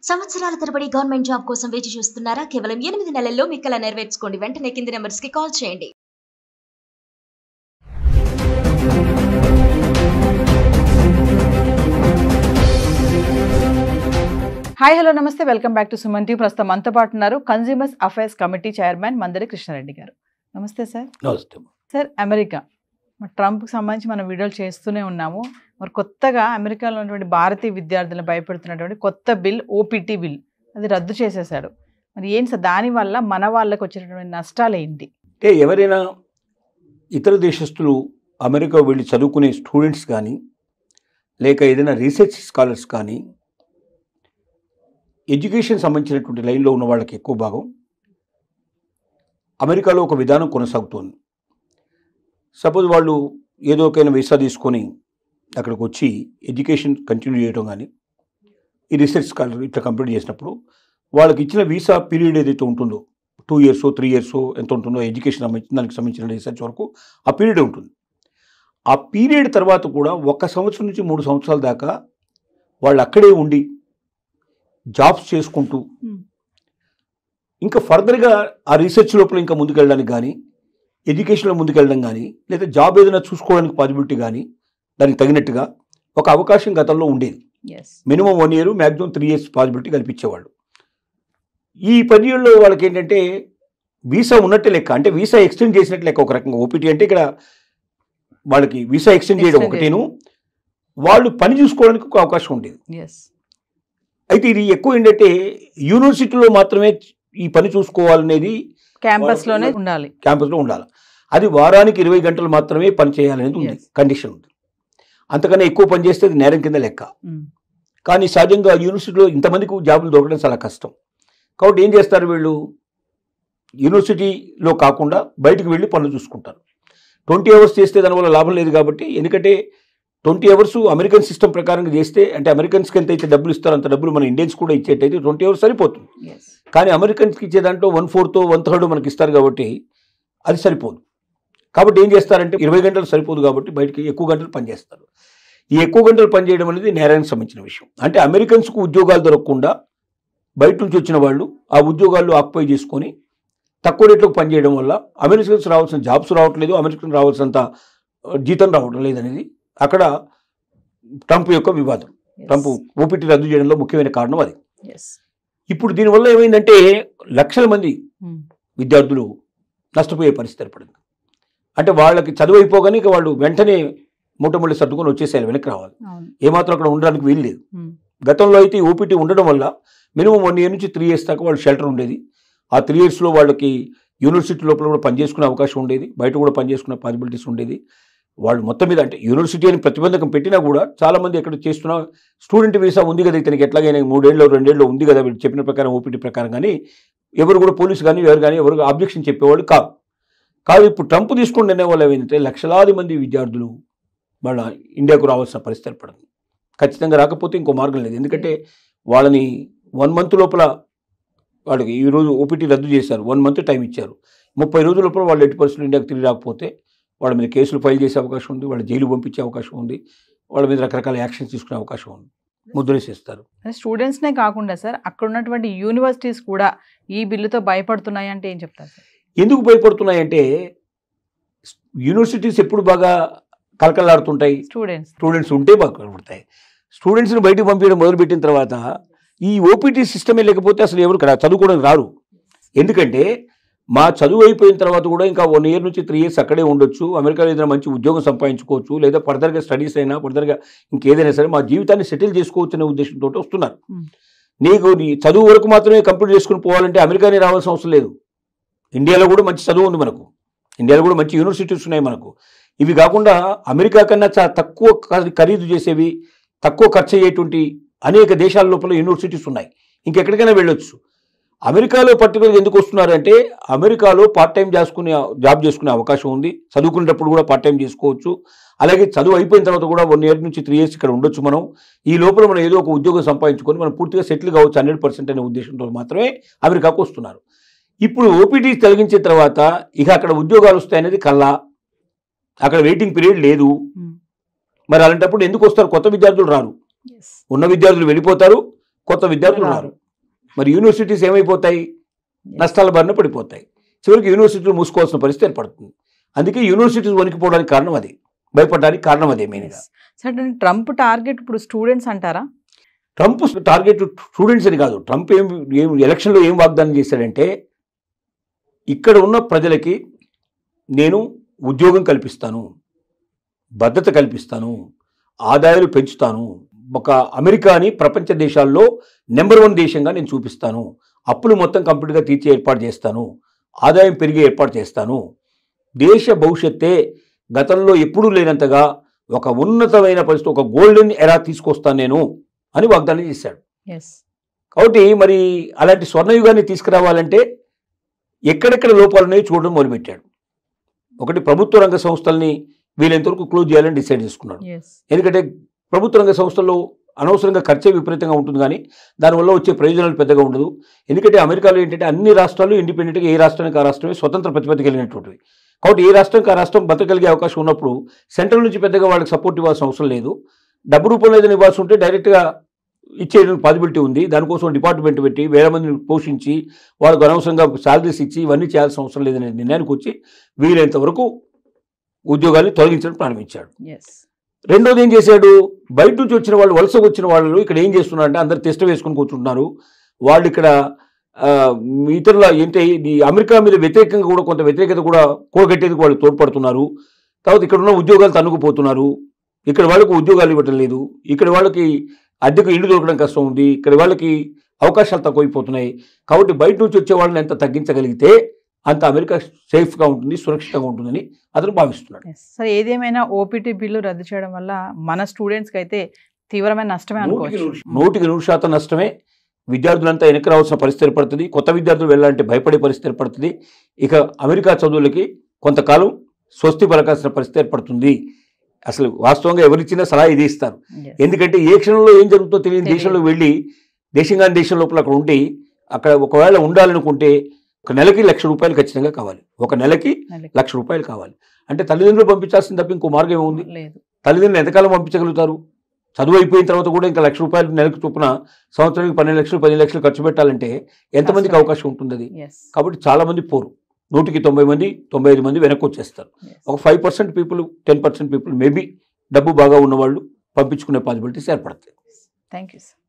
సంవత్సరాల తరబడి government job కోసం వేచి చూస్తున్నారా? కేవలం 8 నెలల్లో మీ కల నెరవేర్చుకోండి. వెంటనే కింది నెంబర్స్ కి కాల్ చేయండి. హాయ్ హలో నమస్తే, welcome back to Suman TV. ప్రస్తుతం మనతో పాటు ఉన్నారు consumers affairs committee chairman Mandadi Krishna Reddy గారు. నమస్తే సార్. నమస్తే సార్, అమెరికా ట్రంప్కి సంబంధించి మనం వీడియోలు చేస్తూనే ఉన్నాము. మరి కొత్తగా అమెరికాలో ఉన్నటువంటి భారతీయ విద్యార్థులను భయపెడుతున్నటువంటి కొత్త బిల్, ఓపీటీ బిల్, అది రద్దు చేసేసాడు. మరి ఏంటి సార్, దానివల్ల మన వాళ్ళకి వచ్చినటువంటి నష్టాలు ఏంటి? అంటే ఎవరైనా ఇతర దేశస్తులు అమెరికా వెళ్ళి చదువుకునే స్టూడెంట్స్ కానీ లేక ఏదైనా రీసెర్చ్ స్కాలర్స్ కానీ ఎడ్యుకేషన్ సంబంధించినటువంటి లైన్లో ఉన్న వాళ్ళకి ఎక్కువ భాగం అమెరికాలో ఒక విధానం కొనసాగుతోంది. సపోజ్ వాళ్ళు ఏదో ఒకైనా వీసా తీసుకొని అక్కడికి వచ్చి ఎడ్యుకేషన్ కంటిన్యూ చేయడం కానీ ఈ రీసెర్చ్ స్కాలర్ ఇట్లా కంప్లీట్ చేసినప్పుడు వాళ్ళకి ఇచ్చిన వీసా పీరియడ్ ఏదైతే ఉంటుందో 2 years 3 years ఎంత ఉంటుందో ఎడ్యుకేషన్ దానికి సంబంధించిన రీసెర్చ్ వరకు ఆ పీరియడ్ ఉంటుంది. ఆ పీరియడ్ తర్వాత కూడా 1 సంవత్సరం నుంచి 3 సంవత్సరాల దాకా వాళ్ళు అక్కడే ఉండి జాబ్స్ చేసుకుంటూ ఇంకా ఫర్దర్గా ఆ రీసెర్చ్ లోపల ఇంకా ముందుకెళ్ళడానికి కానీ ఎడ్యుకేషన్లో ముందుకెళ్ళడం కానీ లేదా జాబ్ ఏదైనా చూసుకోవడానికి పాసిబిలిటీ కానీ దానికి తగినట్టుగా ఒక అవకాశం గతంలో ఉండేది. Minimum 1 year maximum 3 years possibility కల్పించేవాళ్ళు. ఈ పీరియడ్లో వాళ్ళకి ఏంటంటే వీసా ఉన్నట్టే లెక్క, అంటే వీసా ఎక్స్టెండ్ చేసినట్టు లెక్క. ఒక రకంగా ఓపీటీ అంటే ఇక్కడ వాళ్ళకి వీసా ఎక్స్టెండ్ చేయడం ఒకటేను, వాళ్ళు పని చూసుకోవడానికి ఒక అవకాశం ఉండేది. అయితే ఇది ఎక్కువ ఏంటంటే యూనివర్సిటీలో మాత్రమే ఈ పని చూసుకోవాలనేది, క్యాంపస్లో ఉండాలి. అది వారానికి 20 గంటలు మాత్రమే పని చేయాలనేది ఉంది, కండిషన్ ఉంది. అంతకన్నా ఎక్కువ పని చేస్తే అది నేరం కింద లెక్క. కానీ సహజంగా యూనివర్సిటీలో ఇంతమందికి జాబులు దొరకడం చాలా కష్టం. కాబట్టి ఏం చేస్తారు వీళ్ళు, యూనివర్సిటీలో కాకుండా బయటకు వెళ్ళి పనులు చూసుకుంటారు. 20 hours చేస్తే దానివల్ల లాభం లేదు కాబట్టి, ఎందుకంటే 20 hours అమెరికన్ సిస్టమ్ ప్రకారంగా చేస్తే, అంటే అమెరికన్స్కి ఎంత అయితే డబ్బులు ఇస్తారో అంత డబ్బులు మన ఇండియన్స్ కూడా ఇచ్చేటైతే 20 hours సరిపోతుంది. కానీ అమెరికన్స్కి ఇచ్చే దాంట్లో 1/4 1/3 మనకి ఇస్తారు కాబట్టి అది సరిపోదు. కాబట్టి ఏం చేస్తారంటే 20 గంటలు సరిపోదు కాబట్టి బయటికి ఎక్కువ గంటలు పనిచేస్తారు. ఈ ఎక్కువ గంటలు పనిచేయడం అనేది నేరానికి సంబంధించిన విషయం. అంటే అమెరికన్స్కు ఉద్యోగాలు దొరకకుండా బయట నుంచి వచ్చిన వాళ్ళు ఆ ఉద్యోగాలు ఆక్యుపై చేసుకొని తక్కువ రేట్లకు పనిచేయడం వల్ల అమెరికన్స్ రావాల్సిన జాబ్స్ రావట్లేదు, అమెరికన్ రావాల్సినంత జీతం రావడం లేదనేది అక్కడ ట్రంప్ యొక్క వివాదం. ట్రంప్ ఓపీటీ రద్దు చేయడంలో ముఖ్యమైన కారణం అది. ఇప్పుడు దీనివల్ల ఏమైందంటే లక్షల మంది విద్యార్థులు నష్టపోయే పరిస్థితి ఏర్పడింది. అంటే వాళ్ళకి చదువు అయిపోగానే ఇక వాళ్ళు వెంటనే మూటముళ్ళు సర్దుకొని వచ్చేసేయాలి, వెనక్కి రావాలి. ఏమాత్రం అక్కడ ఉండడానికి వీలు లేదు. గతంలో అయితే ఓపీటీ ఉండడం వల్ల మినిమం 1 year నుంచి 3 years దాకా వాళ్ళు షెల్టర్ ఉండేది. ఆ 3 yearsలో వాళ్ళకి యూనివర్సిటీ లోపల కూడా పనిచేసుకునే అవకాశం ఉండేది, బయట కూడా పనిచేసుకునే పాసిబిలిటీస్ ఉండేది. వాళ్ళు మొత్తం మీద అంటే యూనివర్సిటీ అని ప్రతిబంధకం పెట్టినా కూడా చాలామంది ఎక్కడ చేస్తున్న స్టూడెంట్ వీసా ఉంది కదా ఇతనికి, ఎట్లాగైనా 3 ఏళ్ళు 2 ఏళ్ళు ఉంది కదా వీళ్ళు చెప్పిన ప్రకారం ఓపీటీ ప్రకారం, కానీ ఎవరు కూడా పోలీసు కానీ ఎవరు ఆబ్జెక్షన్ చెప్పేవాళ్ళు కాదు. ఇప్పుడు ట్రంప్ తీసుకుని నిర్ణయం వల్ల ఏమైందంటే లక్షలాది మంది విద్యార్థులు వాళ్ళ ఇండియాకు రావాల్సిన పరిస్థితి ఏర్పడింది. ఖచ్చితంగా రాకపోతే ఇంకో మార్గం లేదు. ఎందుకంటే వాళ్ళని 1 month లోపల వాళ్ళకి ఈరోజు ఓపీటీ రద్దు చేశారు, 1 month టైం ఇచ్చారు. 30 రోజుల లోపల వాళ్ళు 80% ఇండియాకు తిరిగి రాకపోతే వాళ్ళ మీద కేసులు ఫైల్ చేసే అవకాశం ఉంది, వాళ్ళ జైలు పంపించే అవకాశం ఉంది, వాళ్ళ మీద రకరకాల యాక్షన్స్ తీసుకునే అవకాశం ఉంది, ముద్రేసేస్తారు. స్టూడెంట్స్నే కాకుండా సార్ అక్కడ ఉన్నటువంటి యూనివర్సిటీస్ కూడా ఈ బిల్లుతో భయపడుతున్నాయి అంటే ఏం చెప్తారు సార్? ఎందుకు భయపడుతున్నాయంటే యూనివర్సిటీస్ ఎప్పుడు బాగా కలకలాడుతుంటాయి, స్టూడెంట్స్ ఉంటే బాగా కలపడతాయి. స్టూడెంట్స్ని బయటకు పంపించడం మొదలుపెట్టిన తర్వాత ఈ ఓపీటీ సిస్టమే లేకపోతే అసలు ఎవరు చదువుకోవడానికి రారు. ఎందుకంటే మా చదువు అయిపోయిన తర్వాత కూడా ఇంకా 1 year నుంచి 3 years అక్కడే ఉండొచ్చు, అమెరికాలో ఏదైనా మంచి ఉద్యోగం సంపాదించుకోవచ్చు, లేదా ఫర్దర్గా స్టడీస్ అయినా ఫర్దర్గా ఇంకేదైనా సరే మా జీవితాన్ని సెటిల్ చేసుకోవచ్చు అనే ఉద్దేశంతో వస్తున్నారు. నీకు నీ చదువు వరకు మాత్రమే కంప్లీట్ చేసుకుని పోవాలంటే అమెరికానే రావాల్సిన అవసరం లేదు. ఇండియాలో కూడా మంచి చదువు ఉంది మనకు, ఇండియాలో కూడా మంచి యూనివర్సిటీస్ ఉన్నాయి మనకు. ఇవి కాకుండా అమెరికా కన్నా చాలా తక్కువ ఖరీదు చేసేవి, తక్కువ ఖర్చు అయ్యేటువంటి అనేక దేశాల లోపల యూనివర్సిటీస్ ఉన్నాయి, ఇంకెక్కడికైనా వెళ్ళొచ్చు. అమెరికాలో పర్టికులర్గా ఎందుకు వస్తున్నారంటే అమెరికాలో పార్ట్ టైం జాబ్ చేసుకునే అవకాశం ఉంది, చదువుకునేటప్పుడు కూడా పార్ట్ టైం చేసుకోవచ్చు. అలాగే చదువు అయిపోయిన తర్వాత కూడా 1 year నుంచి 3 years ఇక్కడ ఉండొచ్చు. మనం ఈ లోపల మనం ఏదో ఒక ఉద్యోగం సంపాదించుకొని మనం పూర్తిగా సెటిల్ కావచ్చు 100% అనే ఉద్దేశంతో మాత్రమే అమెరికాకు వస్తున్నారు. ఇప్పుడు ఓపీటీ తొలగించిన తర్వాత ఇక అక్కడ ఉద్యోగాలు వస్తాయనేది కల్లా, అక్కడ వెయిటింగ్ పీరియడ్ లేదు. మరి అలాంటప్పుడు ఎందుకు వస్తారు? కొత్త విద్యార్థులు రారు, ఉన్న విద్యార్థులు వెళ్ళిపోతారు. కొత్త విద్యార్థులు ఉన్నారు. మరి యూనివర్సిటీస్ ఏమైపోతాయి? నష్టాల బారిన పడిపోతాయి. చివరికి యూనివర్సిటీలు మూసుకోవాల్సిన పరిస్థితి ఏర్పడుతుంది. అందుకే యూనివర్సిటీస్ వణికిపోవడానికి కారణం అది, భయపడడానికి కారణం అదే మెయిన్గా. సరే, ట్రంప్ టార్గెట్ ఇప్పుడు స్టూడెంట్స్ అంటారా? ట్రంప్ టార్గెట్ స్టూడెంట్స్ అని కాదు. ట్రంప్ ఏం ఎలక్షన్లో ఏం వాగ్దానం చేశాడంటే, ఇక్కడ ఉన్న ప్రజలకి నేను ఉద్యోగం కల్పిస్తాను, భద్రత కల్పిస్తాను, ఆదాయాలు పెంచుతాను, ఒక అమెరికాని ప్రపంచ దేశాల్లో నెంబర్ 1 దేశంగా నేను చూపిస్తాను, అప్పులు మొత్తం కంప్లీట్గా తీర్చే ఏర్పాటు చేస్తాను, ఆదాయం పెరిగే ఏర్పాటు చేస్తాను, దేశ భవిష్యత్తే గతంలో ఎప్పుడూ లేనంతగా ఒక ఉన్నతమైన పరిస్థితి, ఒక గోల్డెన్ ఎరా తీసుకొస్తాను నేను అని వాగ్దానం చేశాడు. కాబట్టి మరి అలాంటి స్వర్ణయుగాన్ని తీసుకురావాలంటే ఎక్కడెక్కడ లోపాలు ఉన్నాయో చూడడం మొదలుపెట్టాడు. ఒకటి, ప్రభుత్వ రంగ సంస్థల్ని వీలైనంతవరకు క్లోజ్ చేయాలని డిసైడ్ చేసుకున్నాడు. ఎందుకంటే ప్రభుత్వ రంగ సంస్థల్లో అనవసరంగా ఖర్చే విపరీతంగా ఉంటుంది, కానీ దానివల్ల వచ్చే ప్రయోజనాలు పెద్దగా ఉండదు. ఎందుకంటే అమెరికాలో ఏంటంటే అన్ని రాష్ట్రాలు ఇండిపెండెంట్గా, ఏ రాష్ట్రానికి ఆ రాష్ట్రమే స్వతంత్ర ప్రతిపత్తి కలిగినటువంటివి. కాబట్టి ఏ రాష్ట్రానికి ఆ రాష్ట్రం బతకగలిగే అవకాశం ఉన్నప్పుడు సెంట్రల్ నుంచి పెద్దగా వాళ్ళకి సపోర్ట్ ఇవ్వాల్సిన అవసరం లేదు. డబ్బు రూపంలో ఏదైనా ఇవ్వాల్సి ఉంటే డైరెక్ట్గా ఇచ్చేయడానికి పాసిబిలిటీ ఉంది. దానికోసం డిపార్ట్మెంట్ పెట్టి వేల మందిని పోషించి వాళ్ళకు అనవసరంగా శాలరీస్ ఇచ్చి ఇవన్నీ చేయాల్సిన అవసరం లేదనే నిర్ణయానికి వచ్చి వీలైనంత వరకు ఉద్యోగాన్ని తొలగించడం ప్రారంభించాడు. రెండోది ఏం చేశాడు, బయట నుంచి వచ్చిన వాళ్ళు, వలస వచ్చిన వాళ్ళు ఇక్కడ ఏం చేస్తున్నారంటే అందరు టెస్ట్ వేసుకొని కూర్చుంటున్నారు. వాళ్ళు ఇక్కడ ఇతరుల ఏంటి ఈ అమెరికా మీద వ్యతిరేకంగా కూడా కొంత వ్యతిరేకత కూడా కూడగట్టేందుకు వాళ్ళు తోడ్పడుతున్నారు. తర్వాత ఇక్కడ ఉన్న ఉద్యోగాలు తన్నుకుపోతున్నారు. ఇక్కడ వాళ్ళకు ఉద్యోగాలు ఇవ్వటం లేదు. ఇక్కడ వాళ్ళకి అద్దెకు ఇల్లు దొరకడం కష్టం ఉంది. ఇక్కడ వాళ్ళకి అవకాశాలు తక్కువైపోతున్నాయి. కాబట్టి బయట నుంచి వచ్చే వాళ్ళని ఎంత తగ్గించగలిగితే అంత అమెరికా సేఫ్గా ఉంటుంది, సురక్షితంగా ఉంటుందని అతను భావిస్తున్నాడు. సరే, ఏదేమైనా ఓపీటీ బిల్లు రద్దు చేయడం వల్ల మన స్టూడెంట్స్కి అయితే తీవ్రమైన నష్టమే అనుకోవచ్చు. 100% నష్టమే. విద్యార్థులంతా వెనక్కి రావాల్సిన పరిస్థితి ఏర్పడుతుంది. కొత్త విద్యార్థులు వెళ్ళాలంటే భయపడే పరిస్థితి ఏర్పడుతుంది. ఇక అమెరికా చదువులకి కొంతకాలం స్వస్తి పలకాల్సిన పరిస్థితి ఏర్పడుతుంది. అసలు వాస్తవంగా ఎవరిచ్చినా సలహా ఇది ఇస్తారు. ఎందుకంటే ఏ క్షణంలో ఏం జరుగుతుందో తెలియని దేశంలో వెళ్ళి దేశంగాని దేశం లోపల అక్కడ ఉండి అక్కడ ఒకవేళ ఉండాలనుకుంటే ఒక నెలకి ₹1,00,000 ఖచ్చితంగా కావాలి. ఒక నెలకి ₹1,00,000 కావాలి. అంటే తల్లిదండ్రులు పంపించాల్సిన తప్ప ఇంకో మార్గం ఏముంది? తల్లిదండ్రులు ఎంతకాలం పంపించగలుగుతారు? చదువు అయిపోయిన తర్వాత కూడా ఇంకా ₹1,00,000 నెలకు చొప్పున సంవత్సరానికి 12 లక్షలు 10 లక్షలు ఖర్చు పెట్టాలంటే ఎంతమందికి అవకాశం ఉంటుంది అది? కాబట్టి చాలా మంది పోరు. 100కి 90 మంది 95 మంది వెనక్కి వచ్చేస్తారు. ఒక 5% పీపుల్ 10% పీపుల్ మేబీ డబ్బు బాగా ఉన్నవాళ్ళు పంపించుకునే పాసిబిలిటీస్ ఏర్పడతాయి. Thank you sir.